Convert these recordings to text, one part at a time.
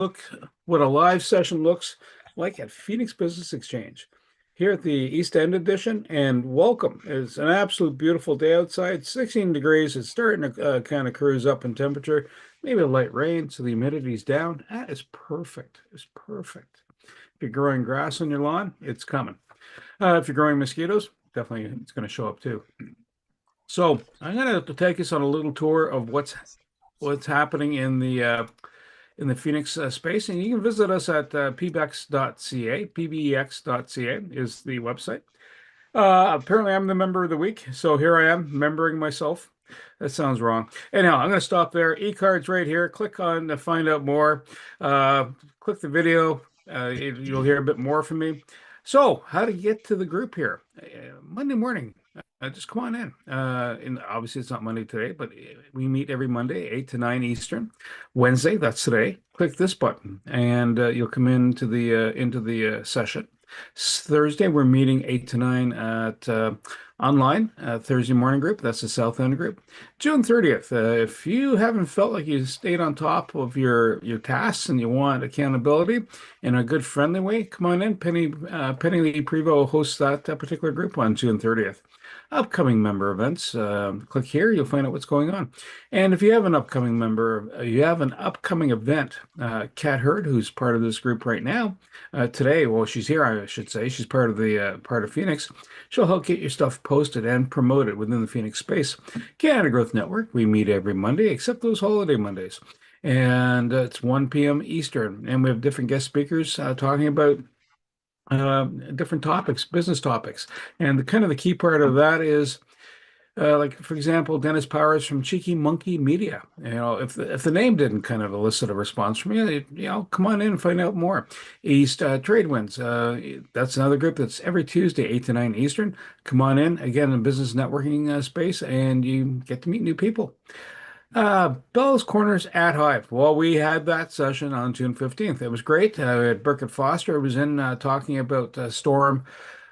Look what a live session looks like at Phoenix Business Exchange here at the East End edition. And welcome. It's an absolute beautiful day outside, 16 degrees. It's starting to kind of cruise up in temperature, maybe a light rain, so the humidity's down. That is perfect. It's perfect. If you're growing grass on your lawn, it's coming. If you're growing mosquitoes, definitely it's going to show up too. So I'm going to take us on a little tour of what's happening in the Phoenix space, and you can visit us at pbex.ca. Pbex.ca is the website. Apparently, I'm the member of the week, so here I am, membering myself. That sounds wrong. Anyhow, I'm going to stop there. E-cards right here. Click on to find out more. Uh, Click the video. You'll hear a bit more from me. So, how to get to the group here? Monday morning. Just come on in. And obviously, it's not Monday today, but we meet every Monday, 8 to 9 Eastern. Wednesday, that's today. Click this button, and you'll come into the session. Thursday, we're meeting 8 to 9 at online, Thursday morning group. That's the South End group. June 30th, if you haven't felt like you stayed on top of your tasks and you want accountability in a good, friendly way, come on in. Penny Lee Prevo hosts that particular group on June 30th. Upcoming member events, click here, you'll find out what's going on. And if you have an upcoming you have an upcoming event, Kat Hurd, who's part of this group right now, today, well, she's here, I should say. She's part of Phoenix. She'll help get your stuff posted and promoted within the Phoenix space. Canada Growth Network, we meet every Monday, except those holiday Mondays. And it's 1 p.m. Eastern. And we have different guest speakers talking about different topics, business topics. And the key part of that is like, for example, Dennis Powers from Cheeky Monkey Media. If the name didn't kind of elicit a response from you, come on in and find out more. East Trade Winds. That's another group that's every Tuesday, 8 to 9 Eastern. Come on in, again, in business networking space, and you get to meet new people. Bell's Corners at Hive. Well, we had that session on June 15th. It was great. We had Burkett Foster was in talking about Storm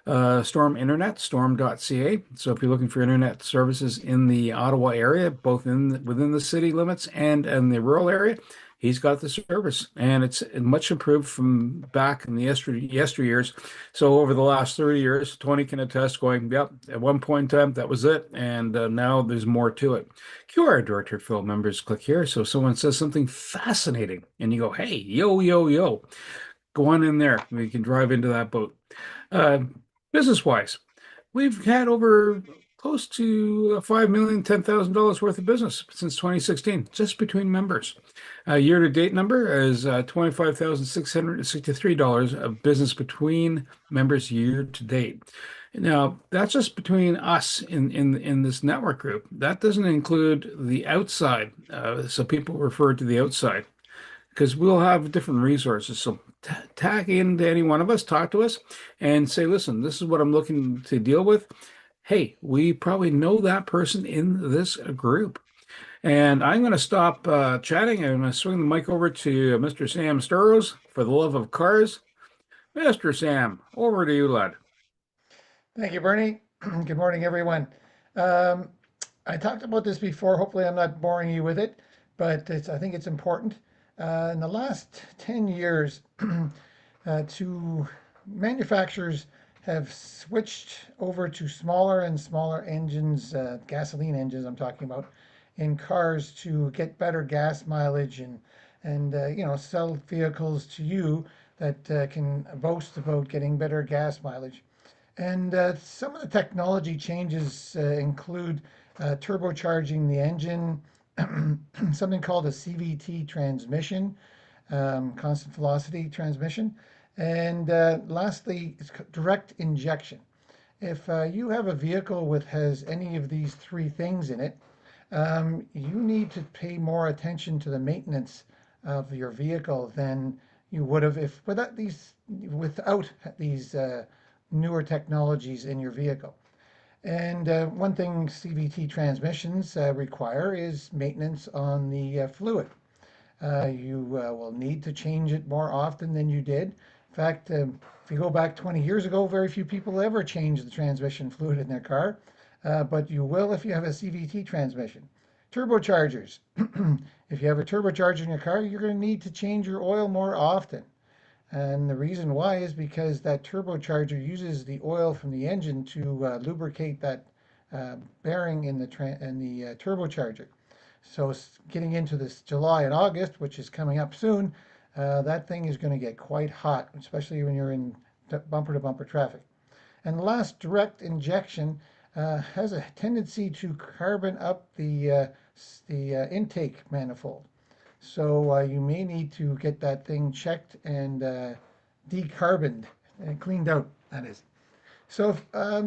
Internet, storm.ca. So if you're looking for internet services in the Ottawa area, both within the city limits and in the rural area, he's got the service, and it's much improved from back in the yesteryears. So over the last 30 years, 20 can attest, going, yep, at one point in time, that was it, and now there's more to it. QR Director Phil members, click here. So if someone says something fascinating, and you go, hey, yo, yo, yo, go on in there. We can drive into that boat. Uh, Business-wise, we've had over close to $5 million, $10,000 worth of business since 2016, just between members. Year-to-date number is $25,663 of business between members year-to-date. Now, that's just between us in this network group. That doesn't include the outside. So people refer to the outside because we'll have different resources. So tag into any one of us, talk to us, and say, listen, this is what I'm looking to deal with. Hey, we probably know that person in this group. And I'm going to stop chatting. I'm going to swing the mic over to Mr. Sam Sturrows for the love of cars. Mr. Sam, over to you, lad. Thank you, Bernie. Good morning, everyone. Um, I talked about this before. Hopefully, I'm not boring you with it, but I think it's important. In the last 10 years, to manufacturers have switched over to smaller and smaller engines, gasoline engines, I'm talking about, in cars to get better gas mileage and sell vehicles to you that can boast about getting better gas mileage. And some of the technology changes include turbocharging the engine, something called a CVT transmission, constant velocity transmission, and lastly, direct injection. If you have a vehicle with has any of these three things in it, you need to pay more attention to the maintenance of your vehicle than you would have if without these newer technologies in your vehicle. And one thing CVT transmissions require is maintenance on the fluid. You will need to change it more often than you did. In fact, if you go back 20 years ago, very few people ever changed the transmission fluid in their car, but you will if you have a CVT transmission. Turbochargers. If you have a turbocharger in your car, you're going to need to change your oil more often. And the reason why is because that turbocharger uses the oil from the engine to lubricate that bearing in the turbocharger. So getting into this July and August, which is coming up soon, that thing is going to get quite hot, especially when you're in bumper to bumper traffic. And the last, direct injection, has a tendency to carbon up the intake manifold. So you may need to get that thing checked and decarboned and cleaned out, that is. So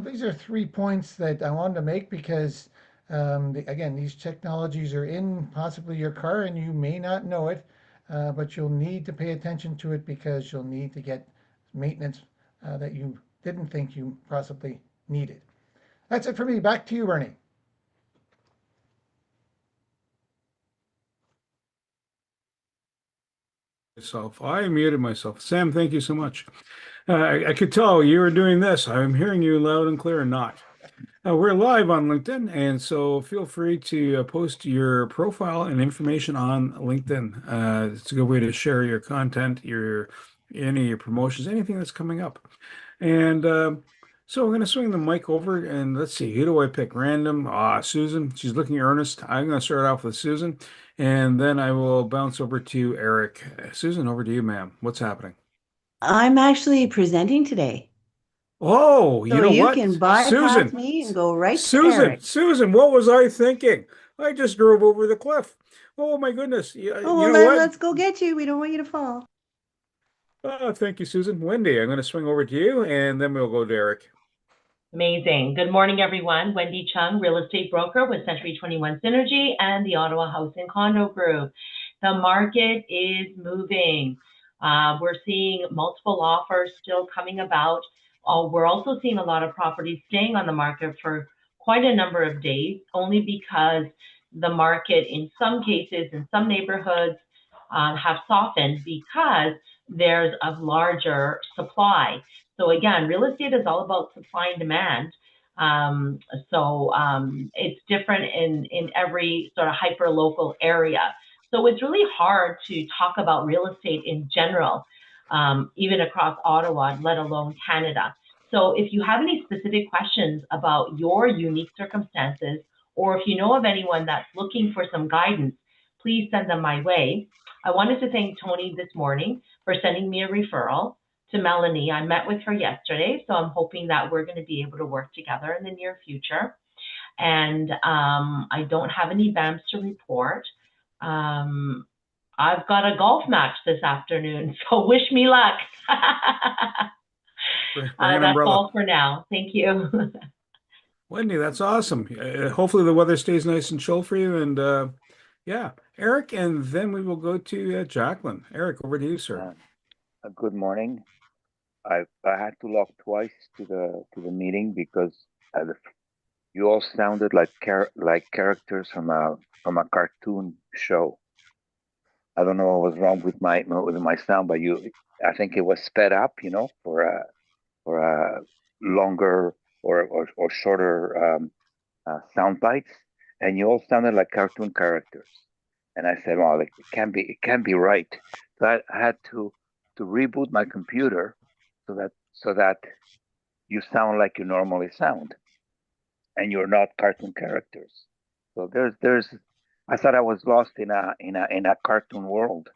these are 3 points that I wanted to make because, again, these technologies are in possibly your car and you may not know it, but you'll need to pay attention to it because you'll need to get maintenance that you didn't think you possibly needed. That's it for me. Back to you, Bernie. I muted myself. Sam, thank you so much. I could tell you were doing this. I'm hearing you loud and clear and not. We're live on LinkedIn, and so feel free to post your profile and information on LinkedIn. It's a good way to share your content, any of your promotions, anything that's coming up. And so I'm going to swing the mic over, and let's see, who do I pick? Random. Susan. She's looking earnest. I'm going to start off with Susan, and then I will bounce over to Eric. Susan, over to you, ma'am. What's happening? I'm actually presenting today. Oh, you So know you what? can bypass Susan, me and go right to Susan, Eric. Susan, what was I thinking? I just drove over the cliff. Oh my goodness. Oh, You well, know what? let's go get you. We don't want you to fall. Thank you, Susan. Wendy, I'm going to swing over to you and then we'll go to Eric. Amazing. Good morning, everyone. Wendy Chung, real estate broker with Century 21 Synergy and the Ottawa House and Condo Group. The market is moving. We're seeing multiple offers still coming about. We're also seeing a lot of properties staying on the market for quite a number of days, only because the market, in some cases, in some neighborhoods, have softened because there's a larger supply. So again, real estate is all about supply and demand. It's different in every sort of hyper local area. So it's really hard to talk about real estate in general, even across Ottawa, let alone Canada. So if you have any specific questions about your unique circumstances, or if you know of anyone that's looking for some guidance, please send them my way. I wanted to thank Tony this morning for sending me a referral to Melanie. I met with her yesterday, so I'm hoping that we're going to be able to work together in the near future. And I don't have any BAMs to report. I've got a golf match this afternoon, so wish me luck. Bring an That's umbrella. all for now. Thank you. Wendy, that's awesome. Hopefully the weather stays nice and chill for you. And yeah, Eric, and then we will go to Jacqueline. Eric, over to you, sir. Good morning. I had to log twice to the meeting because you all sounded like characters from a cartoon show. I don't know what was wrong with my sound, but I think it was sped up, for a longer or shorter sound bites, and you all sounded like cartoon characters. And I said, well, it can't be right. So I had to reboot my computer so that you sound like you normally sound, and you're not cartoon characters. So there's I thought I was lost in a cartoon world.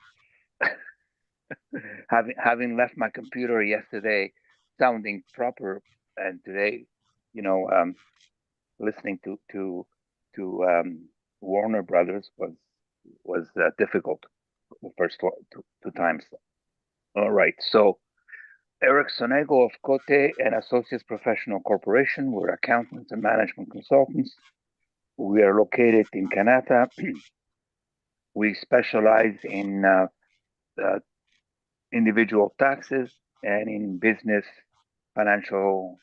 having left my computer yesterday sounding proper, and today, listening to Warner Brothers was difficult the first two times. All right, so Eric Sonego of Cote and Associates Professional Corporation. We're accountants and management consultants. We are located in Canada. We specialize in individual taxes and in business financial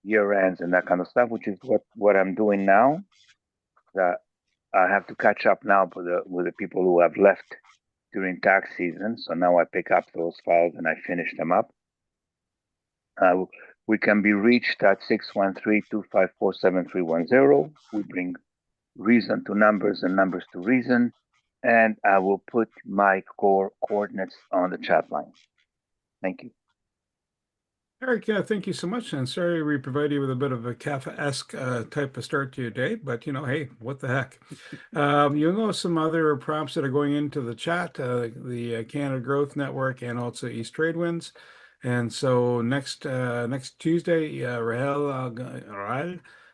year ends and that kind of stuff, which is what I'm doing now. I have to catch up now with the people who have left during tax season. So now I pick up those files and I finish them up. We can be reached at 613-254-7310. We bring reason to numbers and numbers to reason. And I will put my core coordinates on the chat line. Thank you. Eric, thank you so much. And sorry we provided you with a bit of a Kafka-esque type of start to your day, but hey, what the heck? You'll know some other prompts that are going into the chat, the Canada Growth Network and also East Trade Winds. And so next Tuesday, Rahel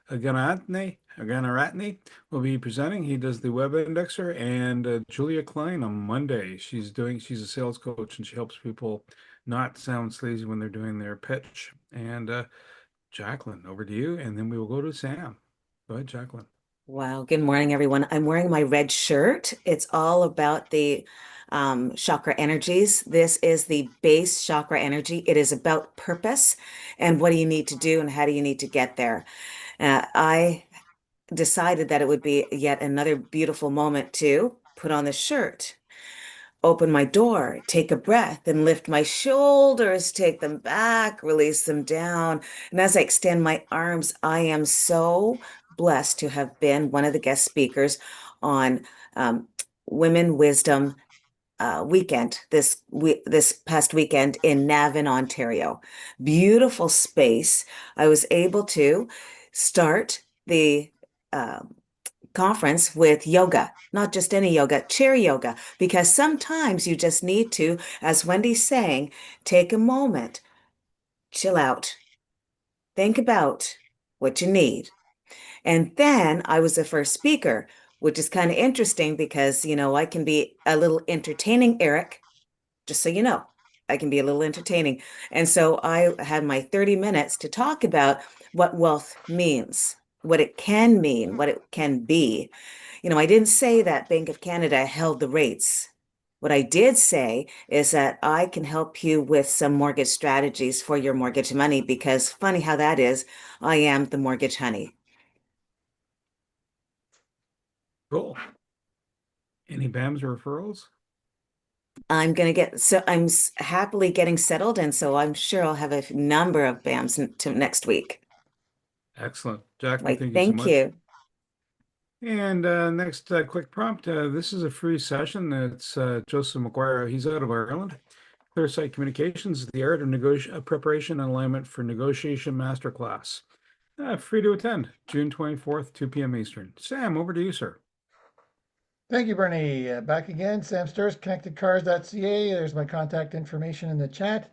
Ganaratne will be presenting. He does the web indexer, and Julia Klein on Monday. She's a sales coach and she helps people not sound sleazy when they're doing their pitch. And Jacqueline, over to you, and then we will go to Sam. Go ahead, Jacqueline. Wow. Good morning, everyone. I'm wearing my red shirt. It's all about the chakra energies. This is the base chakra energy. It is about purpose and what do you need to do and how do you need to get there. I decided that it would be yet another beautiful moment to put on the shirt, open my door, take a breath, and lift my shoulders, take them back, release them down. And as I extend my arms, I am so blessed to have been one of the guest speakers on Women Wisdom weekend, this past weekend in Navan, Ontario. Beautiful space. I was able to start the conference with yoga, not just any yoga, chair yoga, because sometimes you just need to, as Wendy's saying, take a moment, chill out, think about what you need. And then I was the first speaker, which is kind of interesting because, I can be a little entertaining, Eric, just so you know. I can be a little entertaining. And so I had my 30 minutes to talk about what wealth means, what it can mean, what it can be. I didn't say that Bank of Canada held the rates. What I did say is that I can help you with some mortgage strategies for your mortgage money because funny how that is, I am the mortgage honey. Cool. Any BAMs or referrals? I'm happily getting settled, and so I'm sure I'll have a number of BAMs to next week. Excellent. Jacqueline, Right, thank you so thank much. you. And next quick prompt. This is a free session. It's Joseph McGuire. He's out of Ireland. Clearsight Communications, the art of preparation and alignment for negotiation masterclass. Free to attend, June 24th, 2 p.m. Eastern. Sam, over to you, sir. Thank you, Bernie. Back again, Sam Sturz, connectedcars.ca. There's my contact information in the chat.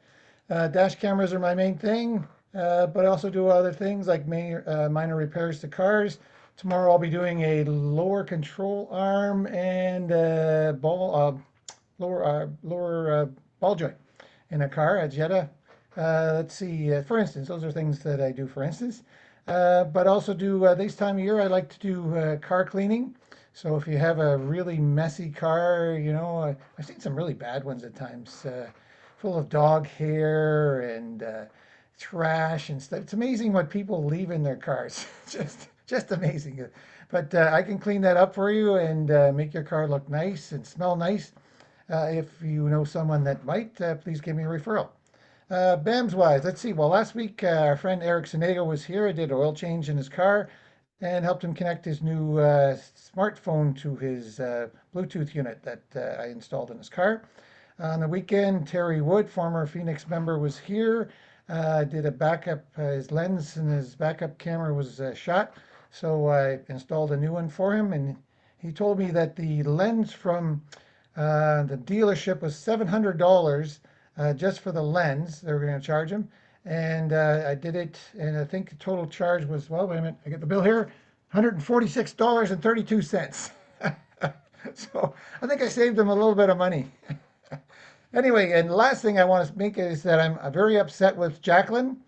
Dash cameras are my main thing, but I also do other things like minor repairs to cars. Tomorrow I'll be doing a lower control arm and lower ball joint in a car, a Jetta. Let's see, for instance, those are things that I do for instance. But also do this time of year, I like to do car cleaning. So if you have a really messy car, I've seen some really bad ones at times, full of dog hair and trash and stuff. It's amazing what people leave in their cars. just amazing. But I can clean that up for you and make your car look nice and smell nice. If you know someone that might, please give me a referral. BAMS wise, let's see. Well, last week our friend Eric Sonego was here. I did an oil change in his car and helped him connect his new smartphone to his Bluetooth unit that I installed in his car. On the weekend, Terry Wood, former Phoenix member, was here. Did a backup, his lens and his backup camera was shot. So I installed a new one for him. And he told me that the lens from the dealership was $700 just for the lens. They were going to charge him. And I did it, and I think the total charge was, well, wait a minute, I get the bill here, $146.32. So I think I saved him a little bit of money. Anyway, and the last thing I want to make is that I'm very upset with Jacqueline.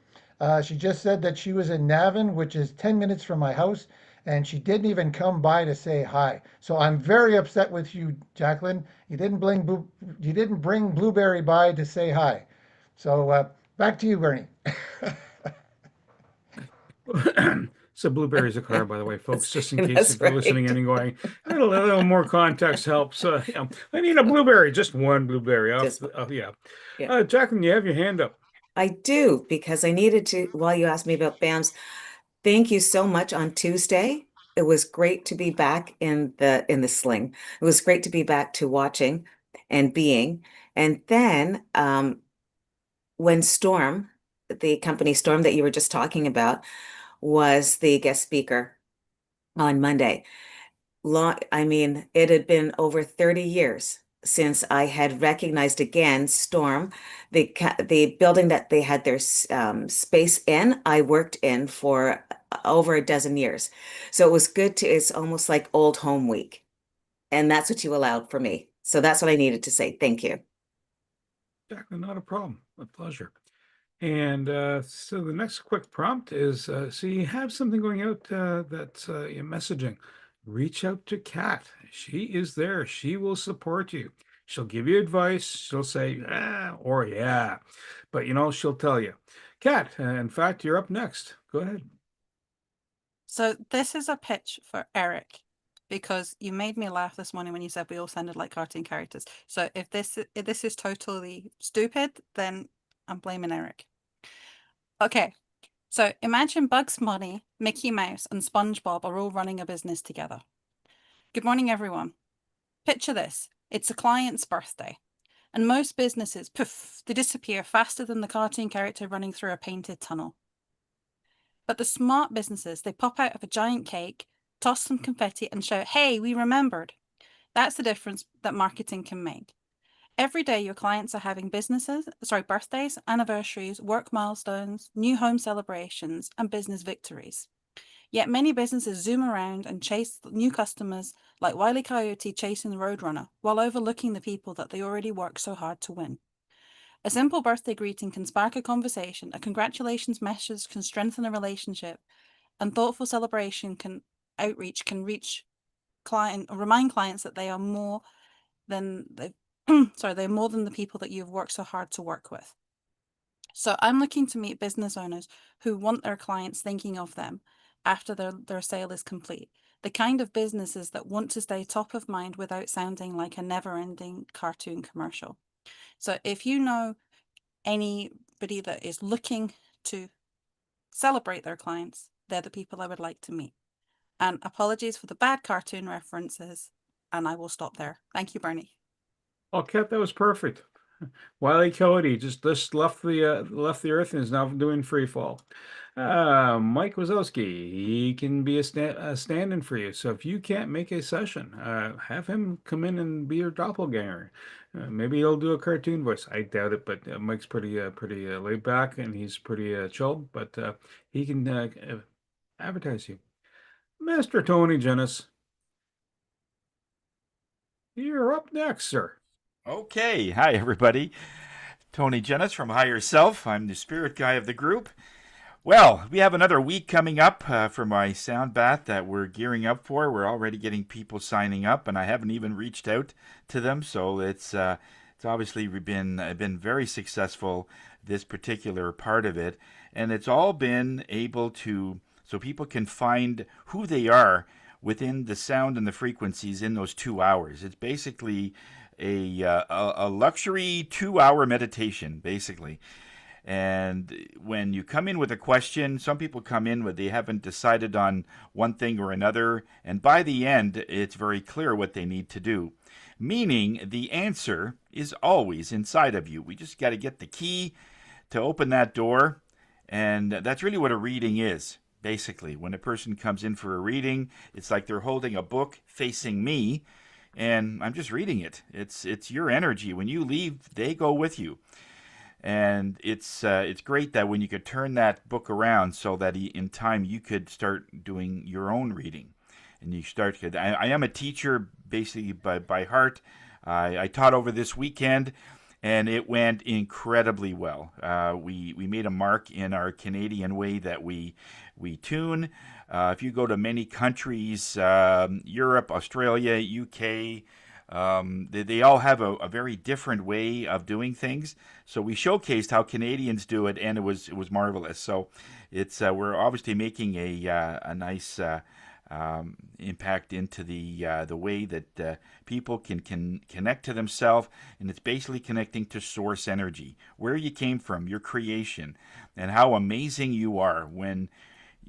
She just said that she was in Navan, which is 10 minutes from my house, and she didn't even come by to say hi. So I'm very upset with you, Jacqueline. You didn't bring Blueberry by to say hi. So back to you, Bernie. So Blueberry's a car, by the way, folks, just in case That's if you're listening in and going, a little more context helps. I need a Blueberry, just one Blueberry. Yeah. Yeah. Jacqueline, you have your hand up. I do, because I needed to, while you asked me about BAMs, thank you so much on Tuesday. It was great to be back in the sling. It was great to be back to watching and being. And then when Storm, the company Storm that you were just talking about, was the guest speaker on Monday. I mean, it had been over 30 years since I had recognized again Storm, the building that they had their space in. I worked in for over a dozen years, so it was good to. It's almost like old home week, and that's what you allowed for me. So that's what I needed to say. Thank you. Exactly, not a problem. A pleasure. And so the next quick prompt is, so you have something going out that's your messaging. Reach out to Kat. She is there. She will support you. She'll give you advice. She'll say, or yeah. But, she'll tell you. Kat, in fact, you're up next. Go ahead. So this is a pitch for Eric, because you made me laugh this morning when you said we all sounded like cartoon characters. So if this is totally stupid, then I'm blaming Eric. Okay, so imagine Bugs Bunny, Mickey Mouse, and SpongeBob are all running a business together. Good morning, everyone. Picture this. It's a client's birthday, and most businesses, poof, they disappear faster than the cartoon character running through a painted tunnel. But the smart businesses, they pop out of a giant cake, toss some confetti, and shout, "Hey, we remembered." That's the difference that marketing can make. Every day your clients are having birthdays, anniversaries, work milestones, new home celebrations, and business victories. Yet many businesses zoom around and chase new customers like Wile E. Coyote chasing the Roadrunner, while overlooking the people that they already work so hard to win. A simple birthday greeting can spark a conversation, a congratulations message can strengthen a relationship, and thoughtful celebration can reach remind clients that they are more than they're more than the people that you've worked so hard to work with. So I'm looking to meet business owners who want their clients thinking of them after their sale is complete. The kind of businesses that want to stay top of mind without sounding like a never-ending cartoon commercial. So if you know anybody that is looking to celebrate their clients, they're the people I would like to meet. And apologies for the bad cartoon references, and I will stop there. Thank you, Bernie. Oh, Kat, that was perfect. Wile E. Coyote just left the earth and is now doing free fall. Mike Wazowski, he can be a stand-in for you. So if you can't make a session, have him come in and be your doppelganger. Maybe he'll do a cartoon voice. I doubt it, but Mike's pretty laid back and he's pretty chill. But he can advertise you. Master Tony Jennis, you're up next, sir. Okay, hi everybody. Tony Jennis from Higher Self. I'm the spirit guy of the group. Well, we have another week coming up for my sound bath that we're gearing up for. We're already getting people signing up, and I haven't even reached out to them, so it's obviously been very successful, this particular part of it, and it's all been able to so people can find who they are within the sound and the frequencies in those 2 hours. It's basically a luxury 2-hour meditation, basically. And when you come in with a question, some people come in where they haven't decided on one thing or another, and by the end, it's very clear what they need to do. Meaning the answer is always inside of you. We just got to get the key to open that door, and that's really what a reading is. Basically, when a person comes in for a reading, it's like they're holding a book facing me, and I'm just reading it. It's your energy. When you leave, they go with you. And it's great that when you could turn that book around so that in time you could start doing your own reading. And you start, I am a teacher basically by heart. I taught over this weekend, and it went incredibly well. We made a mark in our Canadian way that we tune. If you go to many countries, Europe, Australia, UK, they all have a very different way of doing things. So we showcased how Canadians do it, and it was marvelous. So it's we're obviously making a nice impact into the way that people can connect to themselves, and it's basically connecting to source energy, where you came from, your creation, and how amazing you are when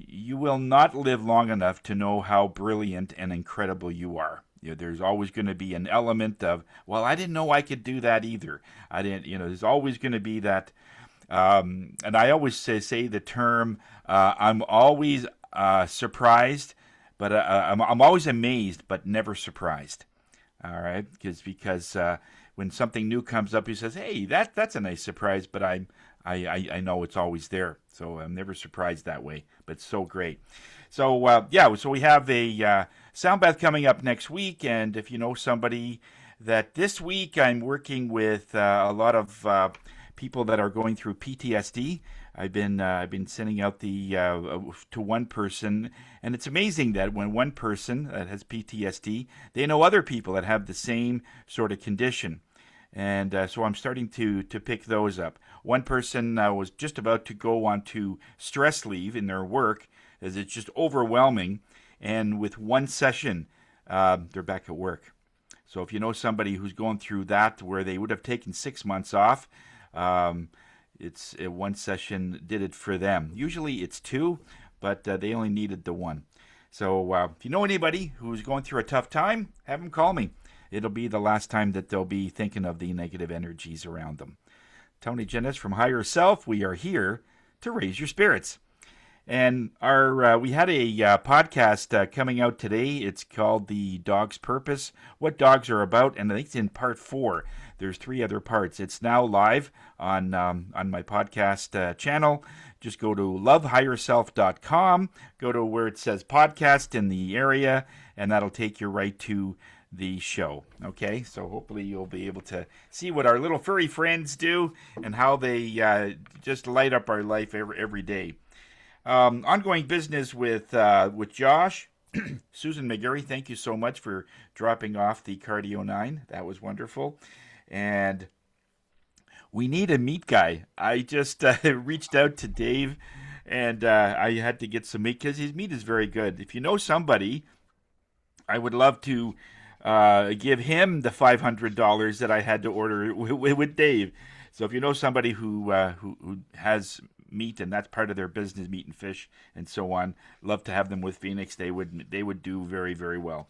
you will not live long enough to know how brilliant and incredible you are. There's always going to be an element of, well, I didn't know I could do that either. I didn't, there's always going to be that. And I always say the term, I'm always surprised, but I'm always amazed, but never surprised. All right, because when something new comes up, he says, "Hey, that's a nice surprise," but I know it's always there, so I'm never surprised that way. But it's so great. So so we have a sound bath coming up next week, and if you know somebody that this week I'm working with a lot of people that are going through PTSD. I've been sending out the to one person, and it's amazing that when one person that has PTSD, they know other people that have the same sort of condition, and so I'm starting to pick those up. One person was just about to go on to stress leave in their work, as it's just overwhelming, and with one session, they're back at work. So if you know somebody who's going through that, where they would have taken 6 months off. It's one session did it for them. Usually it's two, but they only needed the one. So if you know anybody who's going through a tough time, have them call me. It'll be the last time that they'll be thinking of the negative energies around them. Tony Jennis from Higher Self. We are here to raise your spirits. And we had a podcast coming out today. It's called The Dog's Purpose, What Dogs Are About, and I think it's in part 4. There's 3 other parts. It's now live on my podcast channel. Just go to lovehigherself.com, go to where it says podcast in the area, and that'll take you right to the show. Okay, so hopefully you'll be able to see what our little furry friends do and how they just light up our life every day. Ongoing business with Josh. Susan McGarry, thank you so much for dropping off the Cardio 9. That was wonderful. And we need a meat guy. I just reached out to Dave, and I had to get some meat because his meat is very good. If you know somebody, I would love to give him the $500 that I had to order with Dave. So if you know somebody who has meat and that's part of their business, meat and fish and so on, love to have them with Phoenix. They would do very, very well.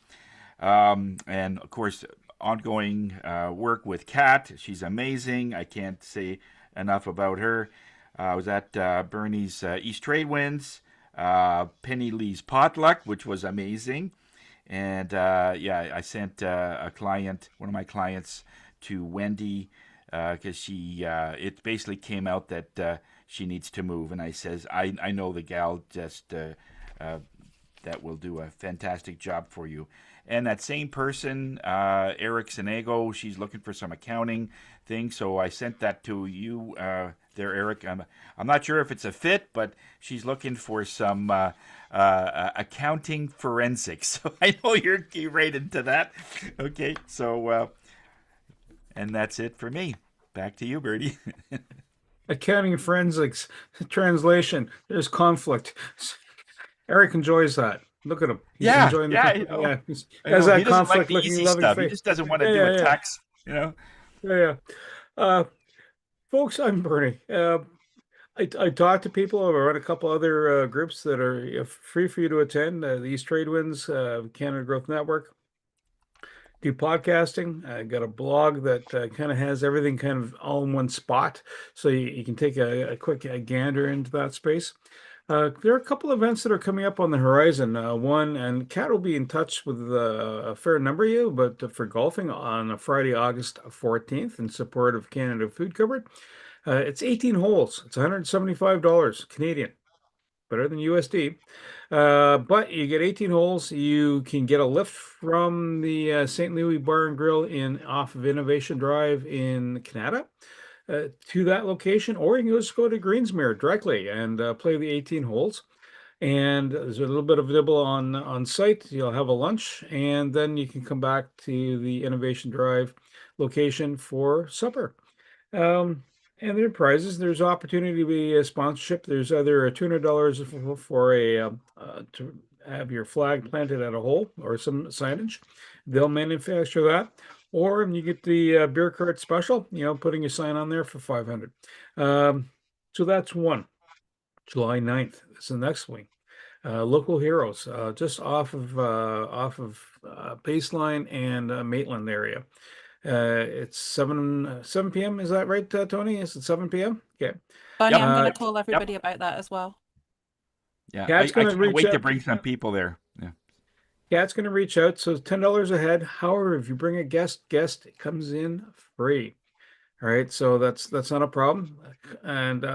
And of course, ongoing work with Kat. She's amazing. I can't say enough about her. I was at Bernie's East Trade Winds, Penny Lee's Potluck, which was amazing. And I sent one of my clients to Wendy because it basically came out that she needs to move. And I says, I know the gal just that will do a fantastic job for you. And that same person, Eric Senego, she's looking for some accounting thing. So I sent that to you there, Eric. I'm not sure if it's a fit, but she's looking for some accounting forensics. So I know you're right into that. Okay, so and that's it for me. Back to you, Bertie. Accounting forensics translation. There's conflict. Eric enjoys that. Look at him. He's enjoying the He's that he doesn't like conflict the looking easy loving stuff. face. He just doesn't want to do a tax, Yeah. Folks, I'm Bernie. I talk to people. I run a couple other groups that are free for you to attend. The East Trade Winds, Canada Growth Network. Do podcasting. I got a blog that kind of has everything kind of all in one spot, so you can take a quick gander into that space. There are a couple events that are coming up on the horizon. One, and Kat will be in touch with a fair number of you, but for golfing on Friday, August 14th, in support of Canada Food Cupboard. It's 18 holes. It's $175 Canadian, better than USD. But you get 18 holes. You can get a lift from the St. Louis Bar and Grill off of Innovation Drive in Canada. To that location, or you can just go to Greensmere directly and play the 18 holes. And there's a little bit of nibble on site. You'll have a lunch, and then you can come back to the Innovation Drive location for supper. And there are prizes. There's opportunity to be a sponsorship. There's either $200 for to have your flag planted at a hole or some signage. They'll manufacture that. Or you get the beer cart special, putting a sign on there for $500. So that's one. July 9th is the next week. local heroes, just off of Baseline and Maitland area. It's 7 p.m. Is that right, Tony? Is it 7 p.m.? Okay. Bonnie, Yep. I'm going to Uh, call everybody about that as well. Yeah, Kat's I going to can't reach wait to out. bring some people there. Yeah. Kat's going to reach out. So $10 a head. However, if you bring a guest comes in free. All right, so that's not a problem, and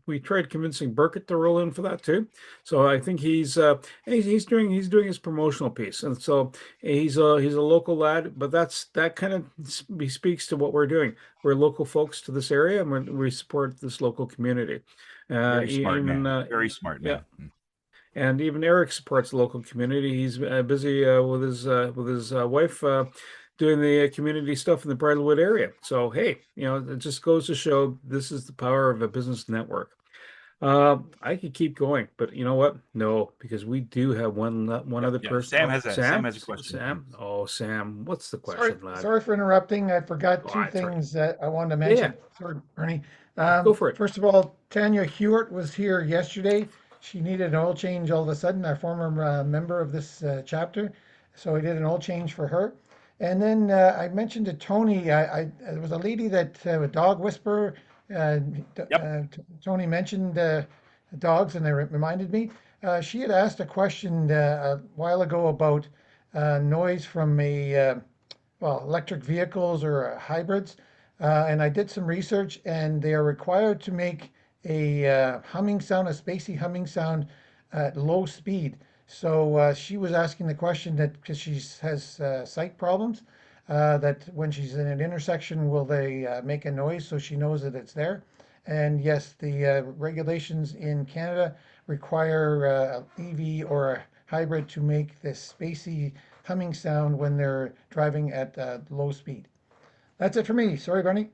we tried convincing Burkett to roll in for that too. So I think he's doing his promotional piece, and so he's a local lad. But that kind of speaks to what we're doing. We're local folks to this area, and we support this local community. Very smart Even man. Very smart yeah, man. and even Eric supports the local community. He's busy with his wife doing the community stuff in the Bridlewood area. So hey, it just goes to show this is the power of a business network. I could keep going, but you know what? No, because we do have one other Yeah. person. Sam Oh, has a question. Sam. Oh, Sam, what's the Sorry, question, lad? sorry for interrupting. I forgot Oh, two that's right. things that I wanted to Yeah, mention. Sorry, Bernie. go for it. First of all, Tanya Hewitt was here yesterday. She needed an oil change all of a sudden, our former member of this chapter. So I did an oil change for her. And then I mentioned to Tony, there was a lady that, a dog whisperer, Tony mentioned dogs, and they reminded me. She had asked a question a while ago about noise from electric vehicles or hybrids. And I did some research, and they are required to make a humming sound, a spacey humming sound at low speed. So she was asking the question that because she has sight problems, that when she's in an intersection, will they make a noise so she knows that it's there? And yes, the regulations in Canada require EV or a hybrid to make this spacey humming sound when they're driving at low speed. That's it for me. Sorry, Bernie.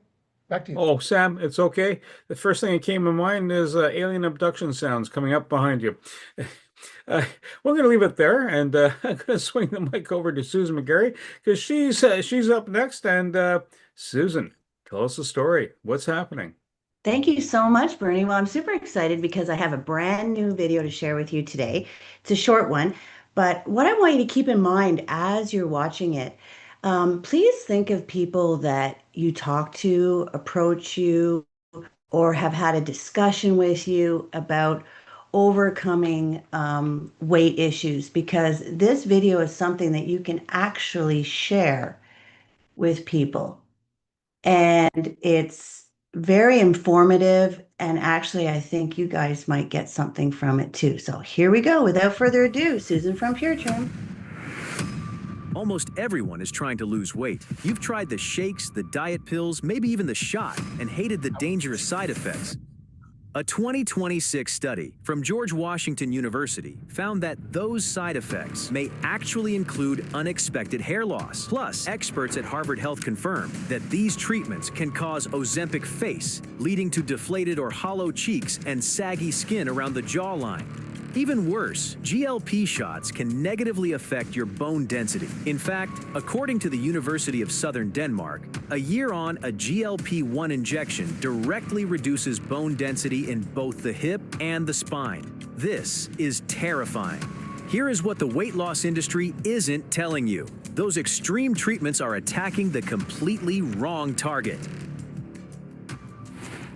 Back to you. Oh, Sam, it's okay. The first thing that came to mind is alien abduction sounds coming up behind you. We're going to leave it there, and I'm going to swing the mic over to Susan McGarry because she's up next. And Susan, tell us the story. What's happening? Thank you so much, Bernie. Well, I'm super excited because I have a brand new video to share with you today. It's a short one, but what I want you to keep in mind as you're watching it, please think of people that you talk to, approach you, or have had a discussion with you about overcoming weight issues, because this video is something that you can actually share with people. And it's very informative. And actually, I think you guys might get something from it too. So here we go. Without further ado, Susan from Pure Trim. Almost everyone is trying to lose weight. You've tried the shakes, the diet pills, maybe even the shot, and hated the dangerous side effects. A 2026 study from George Washington University found that those side effects may actually include unexpected hair loss. Plus, experts at Harvard Health confirm that these treatments can cause Ozempic face, leading to deflated or hollow cheeks and saggy skin around the jawline. Even worse, GLP shots can negatively affect your bone density. In fact, according to the University of Southern Denmark, a year on a GLP-1 injection directly reduces bone density in both the hip and the spine. This is terrifying. Here is what the weight loss industry isn't telling you. Those extreme treatments are attacking the completely wrong target.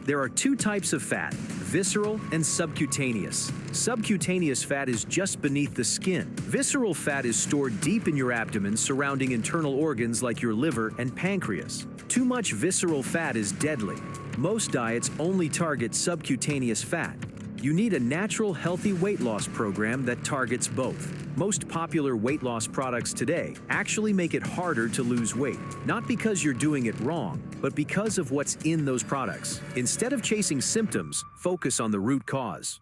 There are two types of fat, visceral and subcutaneous. Subcutaneous fat is just beneath the skin. Visceral fat is stored deep in your abdomen surrounding internal organs like your liver and pancreas. Too much visceral fat is deadly. Most diets only target subcutaneous fat. You need a natural, healthy weight loss program that targets both. Most popular weight loss products today actually make it harder to lose weight, not because you're doing it wrong, but because of what's in those products. Instead of chasing symptoms, focus on the root cause.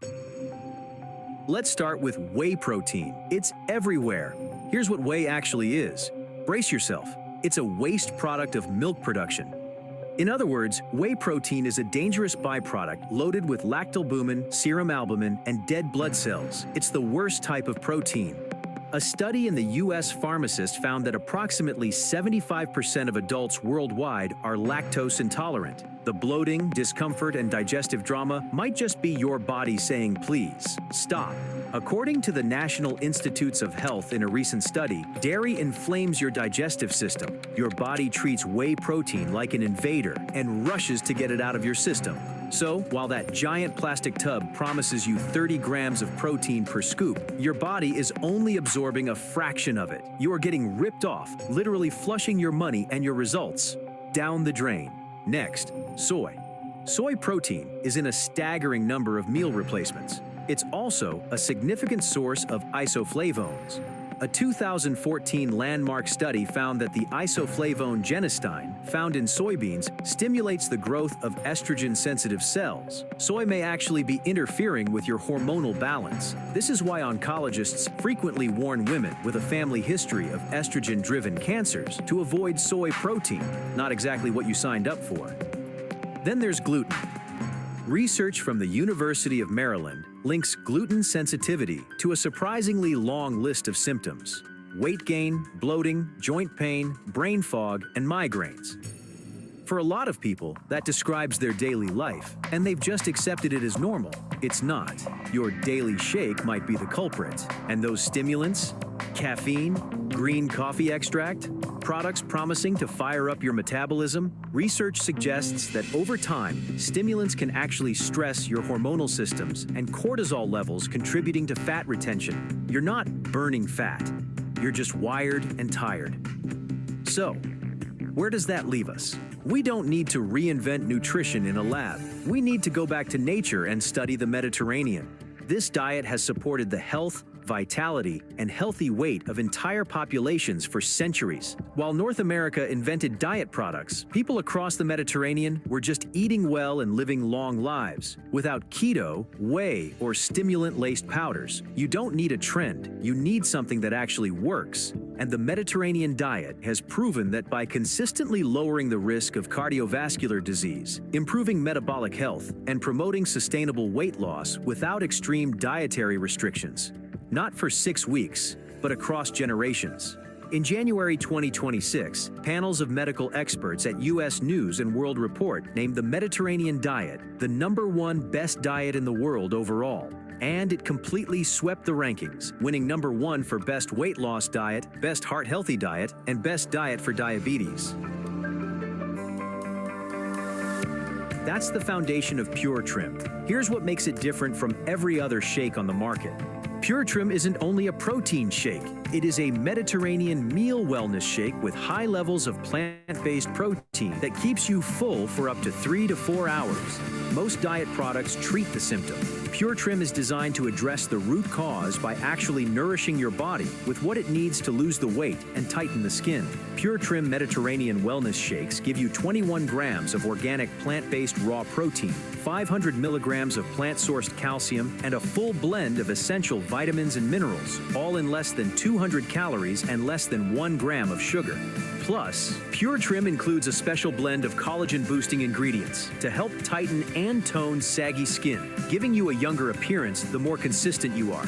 Let's start with whey protein. It's everywhere. Here's what whey actually is. Brace yourself. It's a waste product of milk production. In other words, whey protein is a dangerous byproduct loaded with lactalbumin, serum albumin, and dead blood cells. It's the worst type of protein. A study in the U.S. Pharmacist found that approximately 75% of adults worldwide are lactose intolerant. The The bloating, discomfort, and digestive drama might just be your body saying, please, stop. According to the National Institutes of Health in a recent study, dairy inflames your digestive system. Your body treats whey protein like an invader and rushes to get it out of your system. So, while that giant plastic tub promises you 30 grams of protein per scoop, your body is only absorbing a fraction of it. You are getting ripped off, literally flushing your money and your results down the drain. Next, soy. Soy protein is in a staggering number of meal replacements. It's also a significant source of isoflavones. A 2014 landmark study found that the isoflavone genistein, found in soybeans, stimulates the growth of estrogen-sensitive cells. Soy may actually be interfering with your hormonal balance. This is why oncologists frequently warn women with a family history of estrogen-driven cancers to avoid soy protein, not exactly what you signed up for. Then there's gluten. Research from the University of Maryland links gluten sensitivity to a surprisingly long list of symptoms: weight gain, bloating, joint pain, brain fog, and migraines. For a lot of people, that describes their daily life, and they've just accepted it as normal. It's not. Your daily shake might be the culprit, and those stimulants, caffeine, green coffee extract, products promising to fire up your metabolism, research suggests that over time, stimulants can actually stress your hormonal systems and cortisol levels contributing to fat retention. You're not burning fat. You're just wired and tired. So, where does that leave us? We don't need to reinvent nutrition in a lab. We need to go back to nature and study the Mediterranean. This diet has supported the health, vitality, and healthy weight of entire populations for centuries. While North America invented diet products, people across the Mediterranean were just eating well and living long lives. Without keto, whey, or stimulant-laced powders, you don't need a trend. You need something that actually works. And the Mediterranean diet has proven that by consistently lowering the risk of cardiovascular disease, improving metabolic health, and promoting sustainable weight loss without extreme dietary restrictions, not for 6 weeks, but across generations. In January 2026, panels of medical experts at U.S. News and World Report named the Mediterranean diet the #1 best diet in the world overall. And it completely swept the rankings, winning #1 for best weight loss diet, best heart healthy diet, and best diet for diabetes. That's the foundation of Pure Trim. Here's what makes it different from every other shake on the market. Pure Trim isn't only a protein shake, it is a Mediterranean meal wellness shake with high levels of plant-based protein that keeps you full for up to 3 to 4 hours. Most diet products treat the symptom. Pure Trim is designed to address the root cause by actually nourishing your body with what it needs to lose the weight and tighten the skin. Pure Trim Mediterranean Wellness Shakes give you 21 grams of organic plant-based raw protein, 500 milligrams of plant-sourced calcium, and a full blend of essential vitamins and minerals, all in less than 200 calories and less than 1 gram of sugar. Plus, Pure Trim includes a special blend of collagen-boosting ingredients to help tighten and tone saggy skin, giving you a younger appearance the more consistent you are.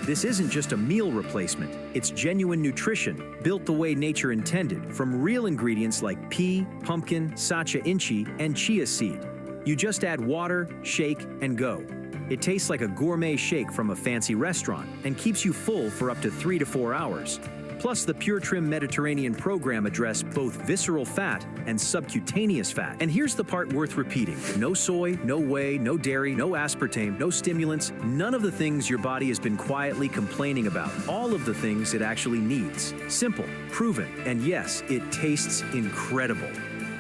This isn't just a meal replacement, it's genuine nutrition, built the way nature intended, from real ingredients like pea, pumpkin, sacha inchi, and chia seed. You just add water, shake, and go. It tastes like a gourmet shake from a fancy restaurant and keeps you full for up to 3 to 4 hours. Plus, the Pure Trim Mediterranean program addresses both visceral fat and subcutaneous fat. And here's the part worth repeating. No soy, no whey, no dairy, no aspartame, no stimulants, none of the things your body has been quietly complaining about. All of the things it actually needs. Simple, proven, and yes, it tastes incredible.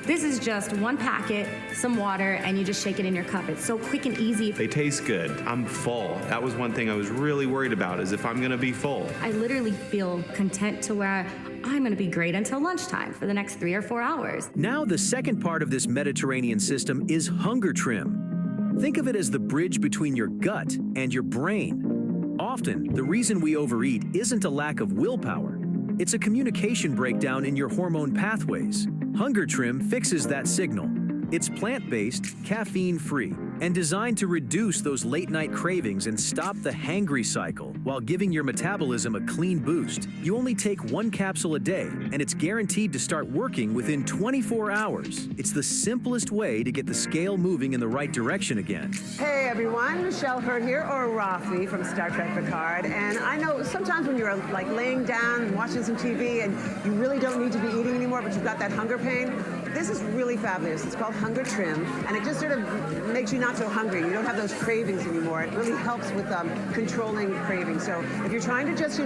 This is just one packet, some water, and you just shake it in your cup. It's so quick and easy. They taste good. I'm full. That was one thing I was really worried about, is if I'm gonna be full. I literally feel content to where I'm gonna be great until lunchtime for the next 3 or 4 hours. Now the second part of this Mediterranean system is Hunger Trim. Think of it as the bridge between your gut and your brain. Often, the reason we overeat isn't a lack of willpower. It's a communication breakdown in your hormone pathways. Hunger Trim fixes that signal. It's plant-based, caffeine-free, and designed to reduce those late-night cravings and stop the hangry cycle while giving your metabolism a clean boost. You only take 1 capsule a day, and it's guaranteed to start working within 24 hours. It's the simplest way to get the scale moving in the right direction again. Hey everyone, Michelle Hurd here, or Rafi from Star Trek Picard. And I know sometimes when you're like laying down and watching some TV and you really don't need to be eating anymore, but you've got that hunger pain, this is really fabulous. It's called Hunger Trim, and it just sort of makes you not so hungry. You don't have those cravings anymore. It really helps with controlling cravings. So if you're trying to just,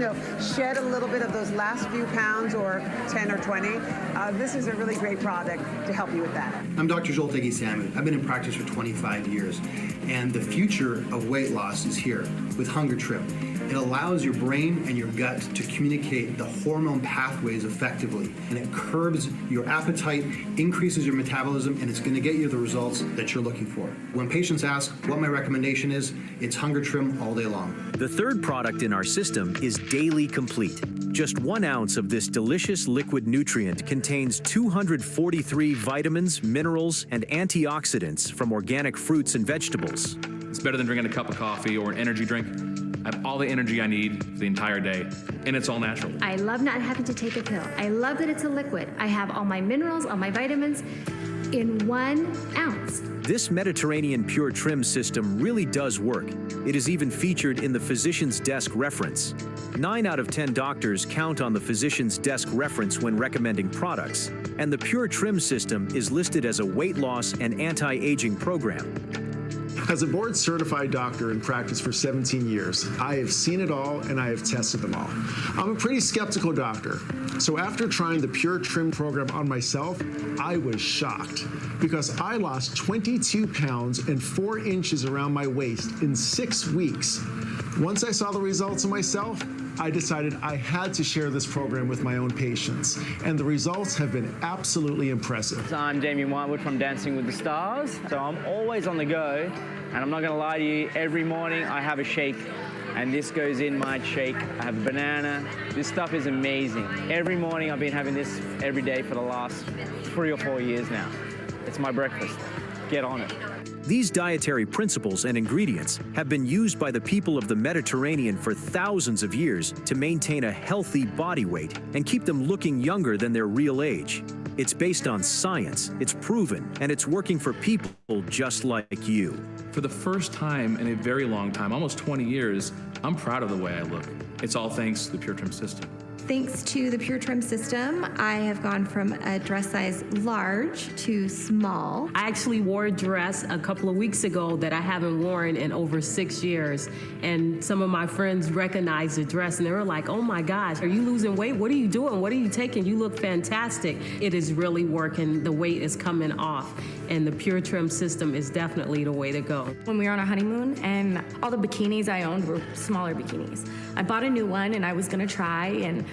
shed a little bit of those last few pounds or 10 or 20, this is a really great product to help you with that. I'm Dr. Joel Teggy-Salmon. I've been in practice for 25 years, and the future of weight loss is here with Hunger Trim. It allows your brain and your gut to communicate the hormone pathways effectively, and it curbs your appetite, increases your metabolism, and it's going to get you the results that you're looking for. When patients ask what my recommendation is, it's Hunger Trim all day long. The third product in our system is Daily Complete. Just 1 ounce of this delicious liquid nutrient contains 243 vitamins, minerals, and antioxidants from organic fruits and vegetables. It's better than drinking a cup of coffee or an energy drink. I have all the energy I need for the entire day, and it's all natural. I love not having to take a pill. I love that it's a liquid. I have all my minerals, all my vitamins in 1 ounce. This Mediterranean Pure Trim system really does work. It is even featured in the Physician's Desk reference. 9 out of 10 doctors count on the Physician's Desk reference when recommending products, and the Pure Trim system is listed as a weight loss and anti-aging program. As a board-certified doctor in practice for 17 years, I have seen it all and I have tested them all. I'm a pretty skeptical doctor, so after trying the Pure Trim program on myself, I was shocked because I lost 22 pounds and 4 inches around my waist in 6 weeks. Once I saw the results of myself, I decided I had to share this program with my own patients, and the results have been absolutely impressive. I'm Damien Whitewood from Dancing with the Stars, so I'm always on the go, and I'm not going to lie to you, every morning I have a shake, and this goes in my shake. I have a banana. This stuff is amazing. Every morning I've been having this every day for the last 3 or 4 years now. It's my breakfast. Get on it. These dietary principles and ingredients have been used by the people of the Mediterranean for thousands of years to maintain a healthy body weight and keep them looking younger than their real age. It's based on science, it's proven, and it's working for people just like you. For the first time in a very long time, almost 20 years, I'm proud of the way I look. It's all thanks to the Pure Trim system. Thanks to the Pure Trim system, I have gone from a dress size large to small. I actually wore a dress a couple of weeks ago that I haven't worn in over 6 years. And some of my friends recognized the dress and they were like, oh my gosh, are you losing weight? What are you doing? What are you taking? You look fantastic. It is really working. The weight is coming off. And the Pure Trim system is definitely the way to go. When we were on our honeymoon and all the bikinis I owned were smaller bikinis. I bought a new one and I was gonna try, and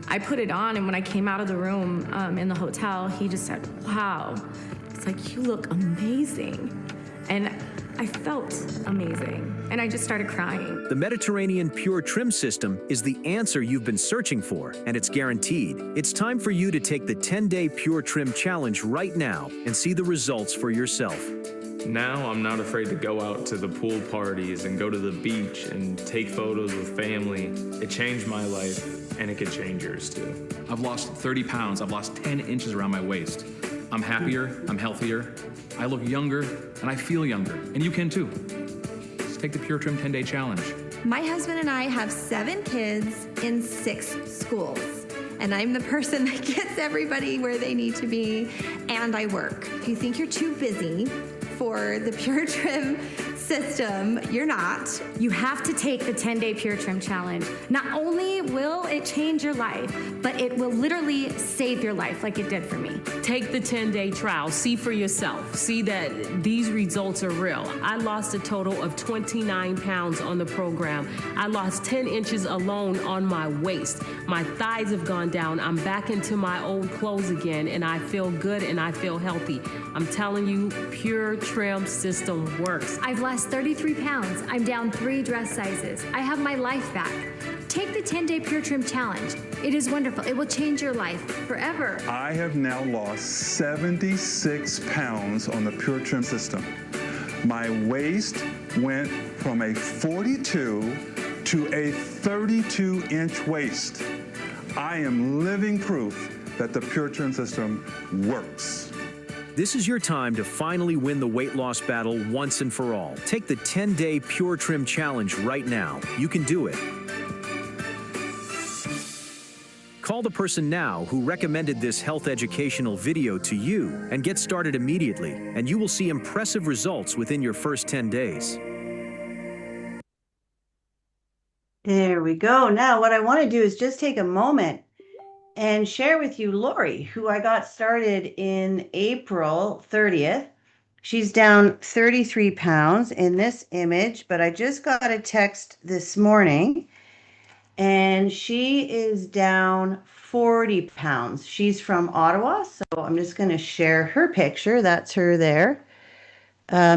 I put it on, and when I came out of the room in the hotel, he just said, wow, it's like, you look amazing. And I felt amazing, and I just started crying. The Mediterranean Pure Trim system is the answer you've been searching for, and it's guaranteed. It's time for you to take the 10-day Pure Trim challenge right now and see the results for yourself. Now I'm not afraid to go out to the pool parties and go to the beach and take photos with family. It changed my life, and it could change yours too. I've lost 30 pounds. I've lost 10 inches around my waist. I'm happier, I'm healthier, I look younger, and I feel younger. And you can too. Just take the Pure Trim 10-day challenge. My husband and I have 7 kids in 6 schools. And I'm the person that gets everybody where they need to be, and I work. If you think you're too busy for the Pure Trim system, you're not. You have to take the 10-day Pure Trim challenge. Not only will it change your life, but it will literally save your life like it did for me. Take the 10-day trial. See for yourself. See that these results are real. I lost a total of 29 pounds on the program. I lost 10 inches alone on my waist. My thighs have gone down. I'm back into my old clothes again, and I feel good and I feel healthy. I'm telling you, Pure Trim system works. I've lost 33 pounds. I'm down 3 dress sizes. I have my life back. Take the 10-day Pure Trim Challenge. It is wonderful. It will change your life forever. I have now lost 76 pounds on the Pure Trim system. My waist went from a 42 to a 32-inch waist. I am living proof that the Pure Trim system works. This is your time to finally win the weight loss battle once and for all. Take the 10-day Pure Trim Challenge right now. You can do it. Call the person now who recommended this health educational video to you and get started immediately, and you will see impressive results within your first 10 days. There we go. Now, what I want to do is just take a moment and share with you Lori, who I got started in April 30th. She's down 33 pounds in this image, but I just got a text this morning and she is down 40 pounds. She's from Ottawa, so I'm just going to share her picture. That's her there.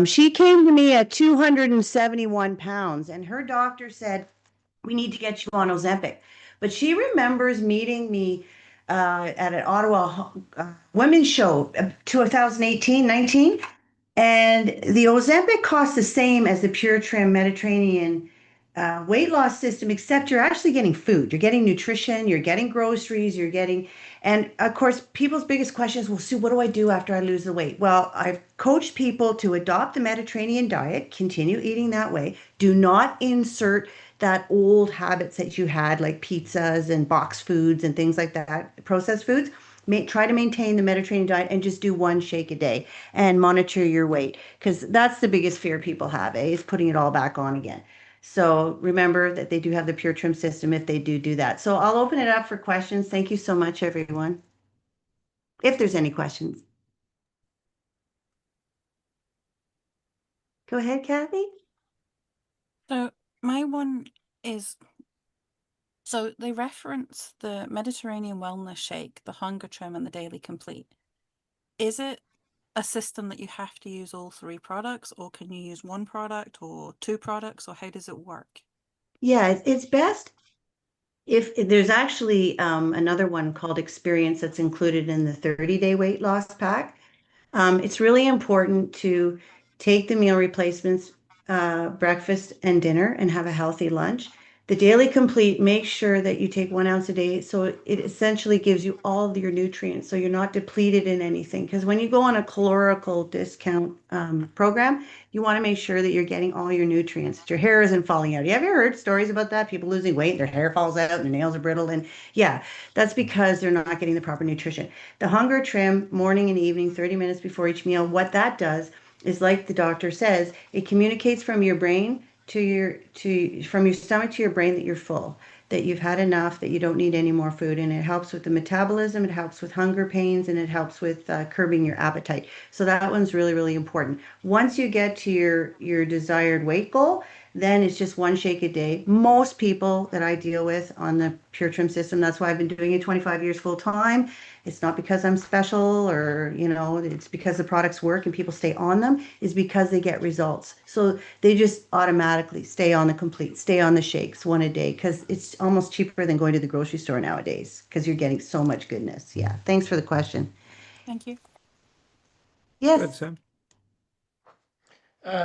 She came to me at 271 pounds, and her doctor said, we need to get you on Ozempic. But she remembers meeting me at an Ottawa women's show, 2018-19, and the Ozempic costs the same as the Pure Trim Mediterranean weight loss system, except you're actually getting food. You're getting nutrition, you're getting groceries, you're getting, and of course, people's biggest question is, well, Sue, what do I do after I lose the weight? Well, I've coached people to adopt the Mediterranean diet, continue eating that way. Do not insert that old habits that you had, like pizzas and box foods and things like that, processed foods. Try to maintain the Mediterranean diet and just do one shake a day and monitor your weight, because that's the biggest fear people have, is putting it all back on again. So remember that they do have the Pure Trim system if they do that. So I'll open it up for questions. Thank you so much, everyone. If there's any questions. Go ahead, Kathy. So my one is, so they reference the Mediterranean Wellness Shake, the Hunger Trim, and the Daily Complete. Is it a system that you have to use all three products, or can you use one product or two products, or how does it work? Yeah, it's best if there's actually another one called Experience that's included in the 30-day weight loss pack. It's really important to take the meal replacements, breakfast and dinner, and have a healthy lunch. The Daily Complete, make sure that you take 1 ounce a day, so it essentially gives you all of your nutrients, so you're not depleted in anything. Because when you go on a calorical discount program, you want to make sure that you're getting all your nutrients, that your hair isn't falling out. You ever heard stories about that? People losing weight, their hair falls out, and their nails are brittle, and yeah, that's because they're not getting the proper nutrition. The Hunger Trim, morning and evening, 30 minutes before each meal, what that does is, like the doctor says, it communicates from your brain from your stomach to your brain that you're full, that you've had enough, that you don't need any more food, and it helps with the metabolism, it helps with hunger pains, and it helps with curbing your appetite. So that one's really, really important. Once you get to your desired weight goal, then it's just one shake a day. Most people that I deal with on the Pure Trim system, that's why I've been doing it 25 years full time. It's not because I'm special, or, it's because the products work and people stay on them, is because they get results. So they just automatically stay on the Complete, stay on the shakes one a day, because it's almost cheaper than going to the grocery store nowadays, because you're getting so much goodness. Yeah. Thanks for the question. Thank you. Yes. Good, Sam.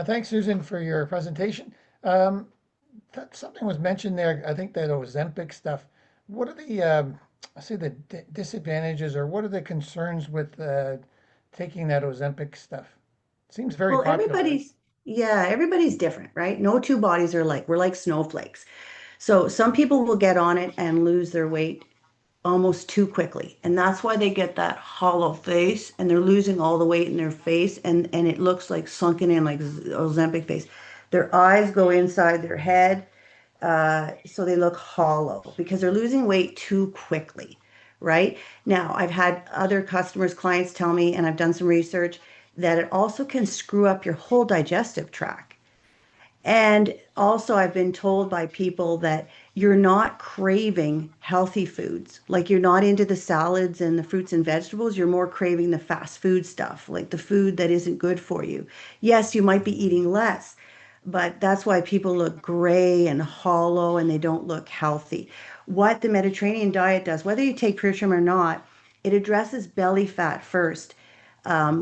Thanks, Susan, for your presentation. Something was mentioned there. I think that Ozempic stuff. What are the disadvantages, or what are the concerns with taking that Ozempic stuff? It seems very popular. Everybody's different, right? No two bodies are alike. We're like snowflakes. So some people will get on it and lose their weight almost too quickly. And that's why they get that hollow face, and they're losing all the weight in their face, and it looks like sunken in, like Ozempic face. Their eyes go inside their head, so they look hollow because they're losing weight too quickly, right? Now, I've had other customers, clients tell me, and I've done some research, that it also can screw up your whole digestive tract. And also, I've been told by people that you're not craving healthy foods. Like, you're not into the salads and the fruits and vegetables. You're more craving the fast food stuff, like the food that isn't good for you. Yes, you might be eating less, but that's why people look gray and hollow and they don't look healthy. What the Mediterranean diet does, whether you take Pure Trim or not, it addresses belly fat first,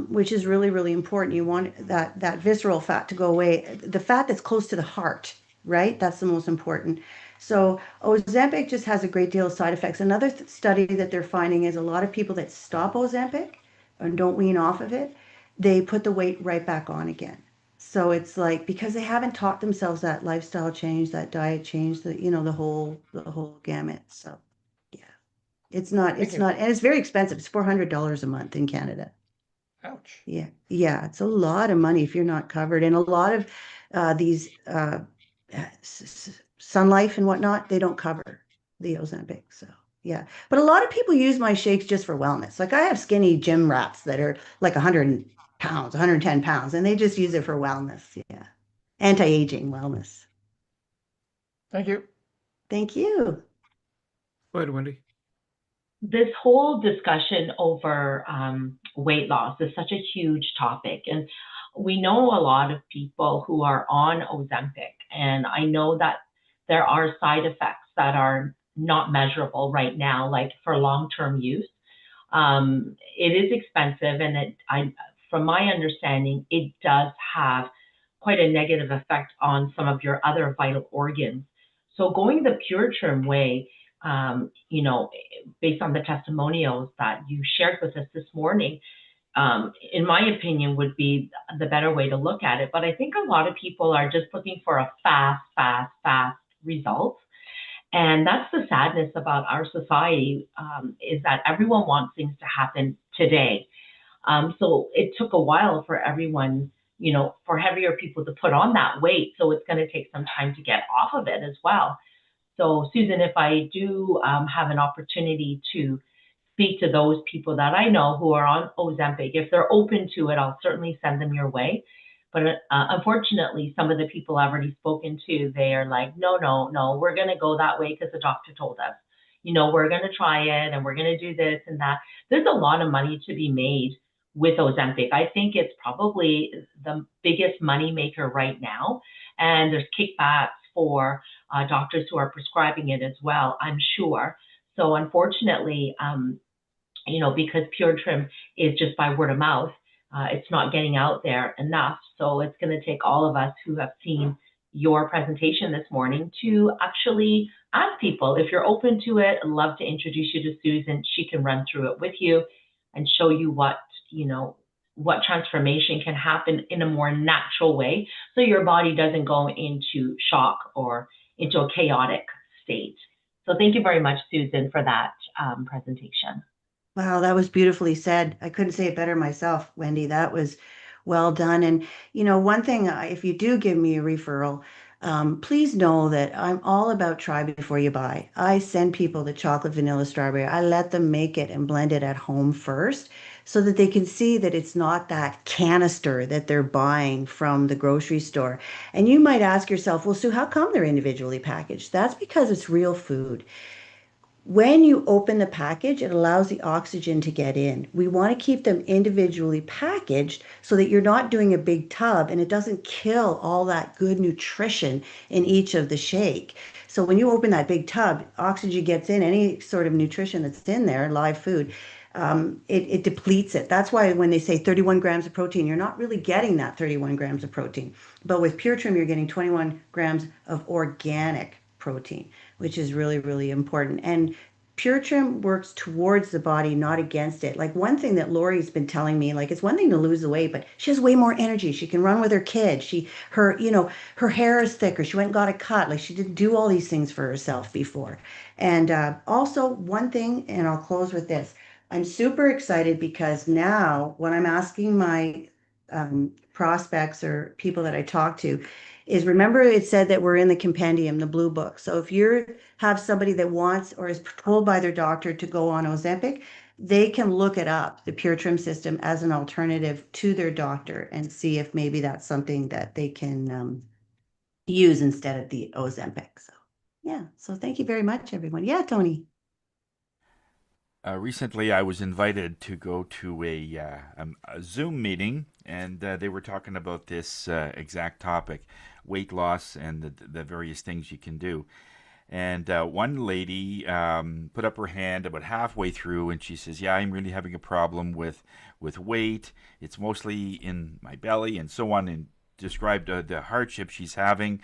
which is really, really important. You want that visceral fat to go away, the fat that's close to the heart, right? That's the most important. So Ozempic just has a great deal of side effects. Another study that they're finding is a lot of people that stop Ozempic and don't wean off of it, they put the weight right back on again. So it's like because they haven't taught themselves that lifestyle change, that diet change, the whole gamut. So yeah, Thank it's you. not, and it's very expensive. It's $400 a month in Canada. Ouch. Yeah, yeah, it's a lot of money if you're not covered. And a lot of these Sun Life and whatnot, they don't cover the Ozempic. So yeah, but a lot of people use my shakes just for wellness. Like I have skinny gym rats that are like 100 pounds, 110 pounds, and they just use it for wellness. Yeah, anti-aging wellness. Thank you. Thank you. Go ahead, Wendy. This whole discussion over weight loss is such a huge topic. And we know a lot of people who are on Ozempic, and I know that there are side effects that are not measurable right now, like for long-term use. It is expensive, and from my understanding, it does have quite a negative effect on some of your other vital organs. So going the pure term way, you know, based on the testimonials that you shared with us this morning, in my opinion, would be the better way to look at it. But I think a lot of people are just looking for a fast result. And that's the sadness about our society, is that everyone wants things to happen today. So it took a while for everyone, you know, for heavier people to put on that weight. So it's going to take some time to get off of it as well. So Susan, if I do have an opportunity to speak to those people that I know who are on Ozempic, if they're open to it, I'll certainly send them your way. But unfortunately, some of the people I've already spoken to, they are like, no, no, no, we're going to go that way because the doctor told us. You know, we're going to try it and we're going to do this and that. There's a lot of money to be made with Ozempic. I think it's probably the biggest money maker right now. And there's kickbacks for doctors who are prescribing it as well, I'm sure. So unfortunately, you know, because Pure Trim is just by word of mouth, it's not getting out there enough. So it's going to take all of us who have seen your presentation this morning to actually ask people if you're open to it. I'd love to introduce you to Susan. She can run through it with you and show you what, you know, what transformation can happen in a more natural way so your body doesn't go into shock or into a chaotic state. So thank you very much, Susan, for that presentation. Wow, that was beautifully said. I couldn't say it better myself, Wendy. That was well done. And one thing, if you do give me a referral, please know that I'm all about try before you buy. I send people the chocolate, vanilla, strawberry. I let them make it and blend it at home first so that they can see that it's not that canister that they're buying from the grocery store. And you might ask yourself, well, Sue, how come they're individually packaged? That's because it's real food. When you open the package, it allows the oxygen to get in. We want to keep them individually packaged so that you're not doing a big tub and it doesn't kill all that good nutrition in each of the shake. So when you open that big tub, oxygen gets in, any sort of nutrition that's in there, live food, it depletes it. That's why when they say 31 grams of protein, you're not really getting that 31 grams of protein. But with Pure Trim, you're getting 21 grams of organic protein, which is really, really important. And Pure Trim works towards the body, not against it. Like one thing that Lori's been telling me, like it's one thing to lose the weight, but she has way more energy. She can run with her kid. Her hair is thicker. She went and got a cut. Like she didn't do all these things for herself before. And also one thing, and I'll close with this. I'm super excited because now when I'm asking my prospects or people that I talk to, is remember it said that we're in the compendium, the blue book. So if you have somebody that wants or is told by their doctor to go on Ozempic, they can look it up, the Pure Trim system, as an alternative to their doctor and see if maybe that's something that they can use instead of the Ozempic. So yeah, so thank you very much, everyone. Yeah, Tony. Recently, I was invited to go to a Zoom meeting, and they were talking about this exact topic, weight loss and the various things you can do. And one lady put up her hand about halfway through, and she says, "Yeah, I'm really having a problem with weight. It's mostly in my belly, and so on." And described the hardship she's having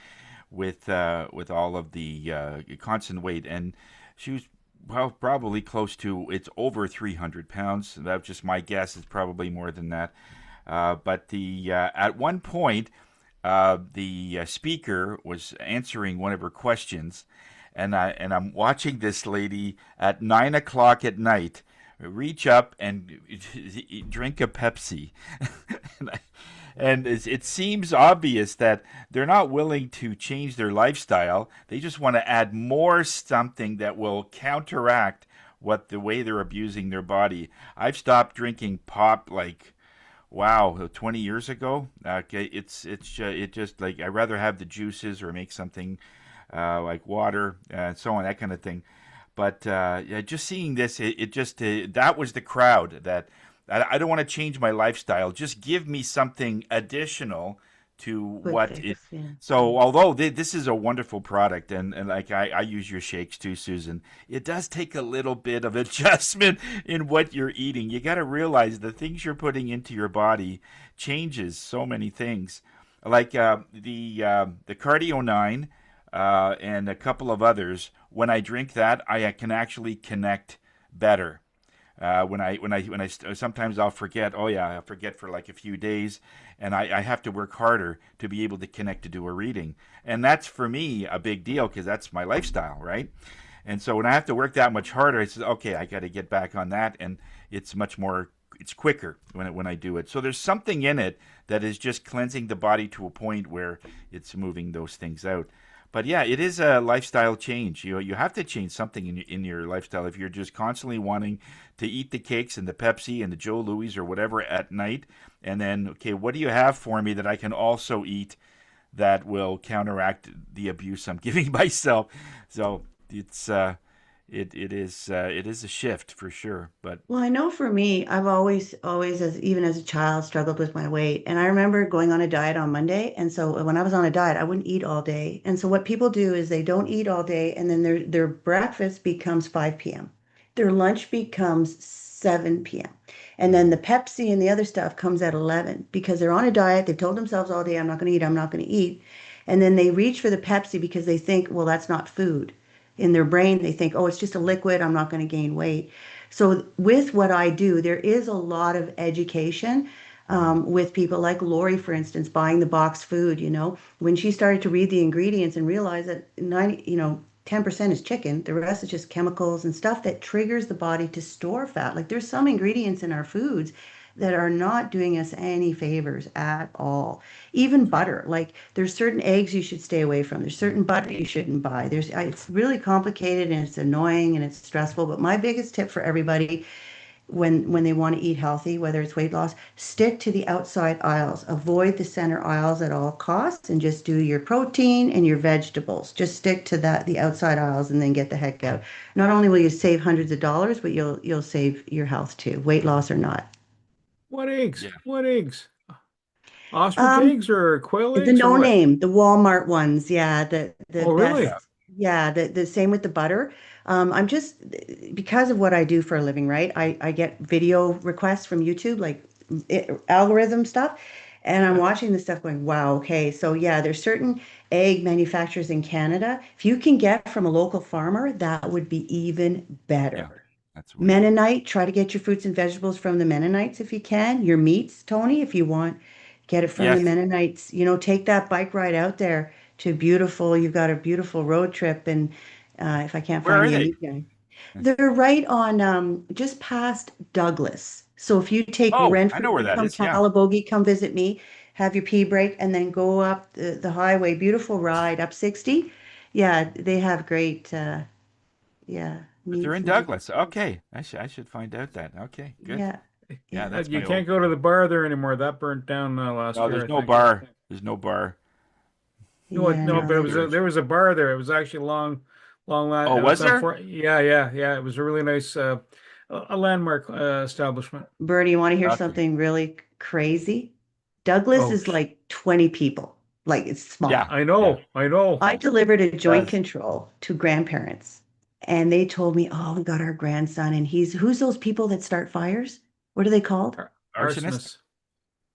with all of the constant weight, and she was probably close to it's over 300 pounds. That's just my guess. It's probably more than that. But the at one point, the speaker was answering one of her questions, and I'm watching this lady at 9 o'clock at night reach up and drink a Pepsi. and I, and it seems obvious that they're not willing to change their lifestyle. They just want to add more something that will counteract what the way they're abusing their body. I've stopped drinking pop like wow 20 years ago. Okay, it just like I'd rather have the juices or make something like water and so on, that kind of thing. But yeah, just seeing this, it just that was the crowd that I don't want to change my lifestyle. Just give me something additional to Quick what it. fix, yeah. So although this is a wonderful product, and like I use your shakes too, Susan, it does take a little bit of adjustment in what you're eating. You got to realize the things you're putting into your body changes so many things. Like the Cardio 9 and a couple of others. When I drink that, I can actually connect better. Sometimes I'll forget. Oh yeah, I'll forget for like a few days, and I have to work harder to be able to connect to do a reading, and that's for me a big deal because that's my lifestyle, right? And so when I have to work that much harder, I said, okay, I got to get back on that, and it's much more, it's quicker when I do it. So there's something in it that is just cleansing the body to a point where it's moving those things out. But yeah, it is a lifestyle change. You have to change something in your lifestyle if you're just constantly wanting to eat the cakes and the Pepsi and the Joe Louis or whatever at night, and then okay, what do you have for me that I can also eat that will counteract the abuse I'm giving myself? So it's it is a shift for sure. But Well, I know for me, I've always, as even as a child, struggled with my weight. And I remember going on a diet on Monday. And so when I was on a diet, I wouldn't eat all day. And so what people do is they don't eat all day, and then their breakfast becomes 5 p.m. Their lunch becomes 7 p.m. And then the Pepsi and the other stuff comes at 11 because they're on a diet. They've told themselves all day, I'm not going to eat, I'm not going to eat. And then they reach for the Pepsi because they think, well, that's not food. In their brain, they think, oh, it's just a liquid, I'm not going to gain weight. So with what I do, there is a lot of education with people like Lori, for instance, buying the box food, when she started to read the ingredients and realize that 10% is chicken, the rest is just chemicals and stuff that triggers the body to store fat. Like there's some ingredients in our foods that are not doing us any favors at all. Even butter, like there's certain eggs you should stay away from. There's certain butter you shouldn't buy. It's really complicated and it's annoying and it's stressful. But my biggest tip for everybody when they want to eat healthy, whether it's weight loss, stick to the outside aisles. Avoid the center aisles at all costs and just do your protein and your vegetables. Just stick to the outside aisles and then get the heck out. Not only will you save hundreds of dollars, but you'll save your health too, weight loss or not. What eggs? What eggs? Ostrich Um, eggs or quail the eggs or no what? name, the Walmart ones, yeah, the Oh, really? best. Yeah, the same with the butter. I'm just because of what I do for a living, right? I get video requests from YouTube, like algorithm stuff, and I'm watching this stuff going, wow, okay, so yeah, there's certain egg manufacturers in Canada. If you can get from a local farmer, that would be even yeah, better. that's what. Mennonite, try to get your fruits and vegetables from the Mennonites if you can. Your meats, Tony, if you want, get it from the Yes. Mennonites. Take that bike ride out there to you've got a beautiful road trip. And if I can't Where find are you a they? meat guy, they're right on just past Douglas. So if you take Oh, I know Renfrew, where you that come is. Yeah. Calabogie, come visit me, have your pee break, and then go up the highway. Beautiful ride up 60. Yeah, they have great, yeah, But they're meats in and things. Douglas. Okay. I should find out that. Okay, good. Yeah, Yeah, yeah. that's You my can't old. go to the bar there anymore. That burnt down last No, year, there's I no think. bar. There's no bar. No, Yeah, no, no, but there was a bar there. It was actually long, long. Oh, It's was there? yeah, yeah, yeah. It was a really nice a landmark establishment. Bernie, you want to hear Okay. something really crazy? Douglas Oh, is like 20 people. Like it's small. Yeah. I know, I know. I delivered a joint Does. control to grandparents, and they told me, "Oh, we got our grandson, and who's those people that start fires? What are they called?" Arsonist?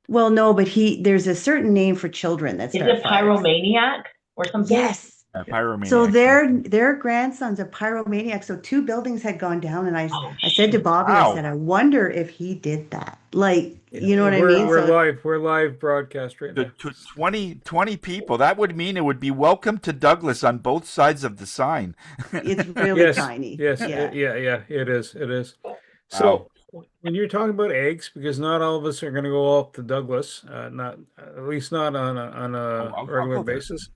Well, no, but there's a certain name for children that Is start it fires. pyromaniac or something? Yes. Pyromaniac. So their grandson's a pyromaniac. So 2 buildings had gone down, and I said to Bobby, I Wow. said, I wonder if he did that. Like, you know what I We're mean? we're So live. We're live broadcast right now. To 20 people. That would mean it would be welcome to Douglas on both sides of the sign. it's really Yes, tiny. yes, Yeah. yeah. It is. So when you're talking about eggs, because not all of us are going to go off to Douglas, not at least not on I'll regular go there. basis.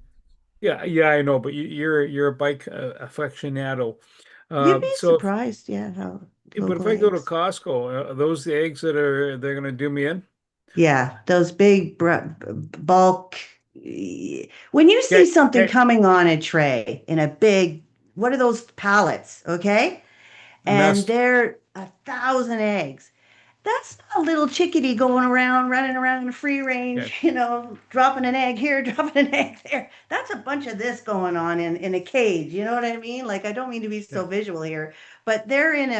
Yeah, I know, but you're a bike aficionado. You'd be So surprised, yeah, how but if local I go to eggs. Costco, are those the eggs that they're going to do me in? Yeah, those big bulk. When you see Okay, something okay. coming on a tray in a big, what are those pallets? Okay. And Nest. they're 1,000 eggs. That's not a little chickadee going around, running around in a free range, dropping an egg here, dropping an egg there. That's a bunch of this going on in a cage. You know what I mean? Like, I don't mean to be so visual here, but they're in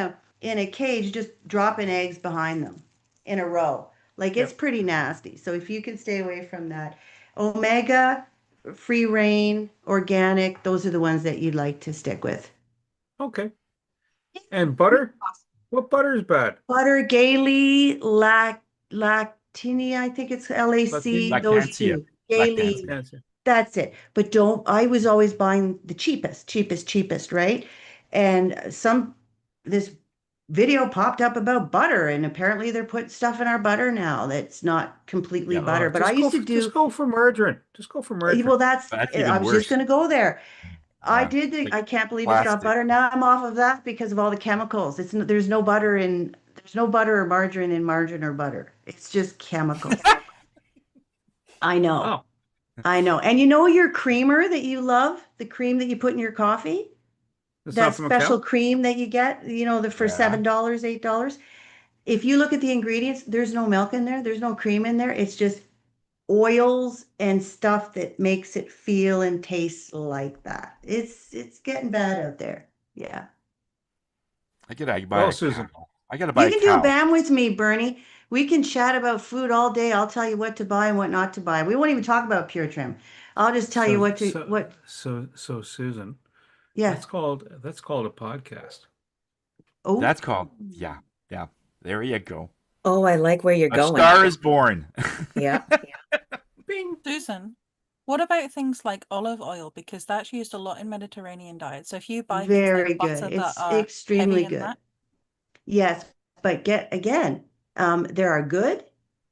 a cage just dropping eggs behind them in a row. Like, it's pretty nasty. So if you can stay away from that. Omega, free reign, organic, those are the ones that you'd like to stick with. Okay. And butter? What butter is bad? Butter, Gaily, Lactinia, I think it's LAC, those Lactantia. two. Gaily, Lactantia. that's it. But I was always buying the cheapest, right? And this video popped up about butter, and apparently they're putting stuff in our butter now that's not completely butter. But I used to just go for margarine. Just go for margarine. well, that's even I was worse. just going to go there. I Yeah, did like I can't believe it's got plastic. butter. Now I'm off of that because of all the chemicals. There's no butter or margarine in margarine or butter. It's just chemicals. I know. Wow. I know. And you know your creamer that you love, the cream that you put in your coffee? It's That not from a special cow? cream that you get, for $7, $8. If you look at the ingredients, there's no milk in there, there's no cream in there. It's just oils and stuff that makes it feel and taste like that. It's getting bad out there. Yeah. I gotta buy Well, a Susan. cow. I gotta buy You a can do a cow. BAM with me, Bernie. We can chat about food all day. I'll tell you what to buy and what not to buy. We won't even talk about Pure Trim. I'll just tell you what. So Susan, Yeah. that's called a podcast. Oh. That's called, yeah. There you go. Oh, I like where you're A going. star is born. Yeah. Bing. Susan, what about things like olive oil? Because that's used a lot in Mediterranean diets. So if you buy things Very like butter good. that It's are extremely heavy in good. that, Yes, but there are good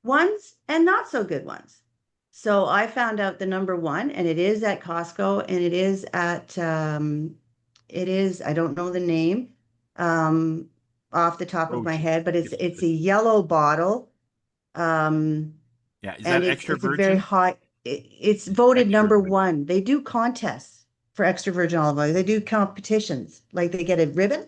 ones and not so good ones. So I found out the number one, and it is at Costco, and it is at I don't know the name off the top of my head, but it's a yellow bottle. Yeah, is And that extra it's a very virgin? high, it's voted number one. They do contests for extra virgin olive oil. They do competitions, like they get a ribbon.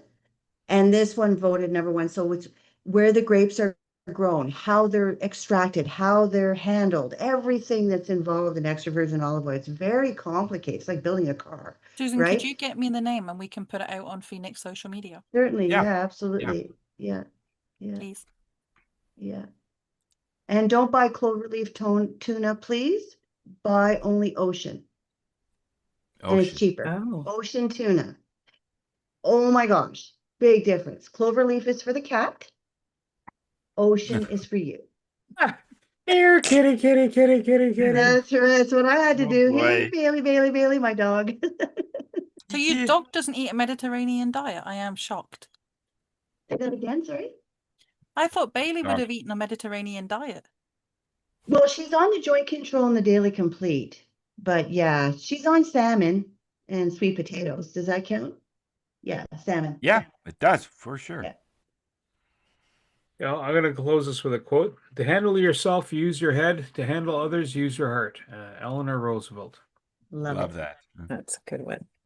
And this one voted number one. So it's where the grapes are grown, how they're extracted, how they're handled, everything that's involved in extra virgin olive oil. It's very complicated. It's like building a car, Susan, right? could you get me the name and we can put it out on Phoenix social media? Certainly, Yeah. yeah, absolutely. Yeah. Please. Yeah. And don't buy cloverleaf tuna, please. Buy only ocean. And it's cheaper. Oh. Ocean tuna. Oh my gosh. Big difference. Cloverleaf is for the cat. Ocean is for you. Here, kitty. That's right. That's what I had to do. Hey, boy. Bailey, my dog. So your dog doesn't eat a Mediterranean diet? I am shocked. Say that again, sorry. I thought Bailey would Dog. have eaten a Mediterranean diet. Well, she's on the joint control and the daily complete. But yeah, she's on salmon and sweet potatoes. Does that count? Yeah, salmon. Yeah, it does, for sure. Yeah. Yeah, I'm going to close this with a quote. To handle yourself, use your head. To handle others, use your heart. Eleanor Roosevelt. Love Love it. that. That's a good one.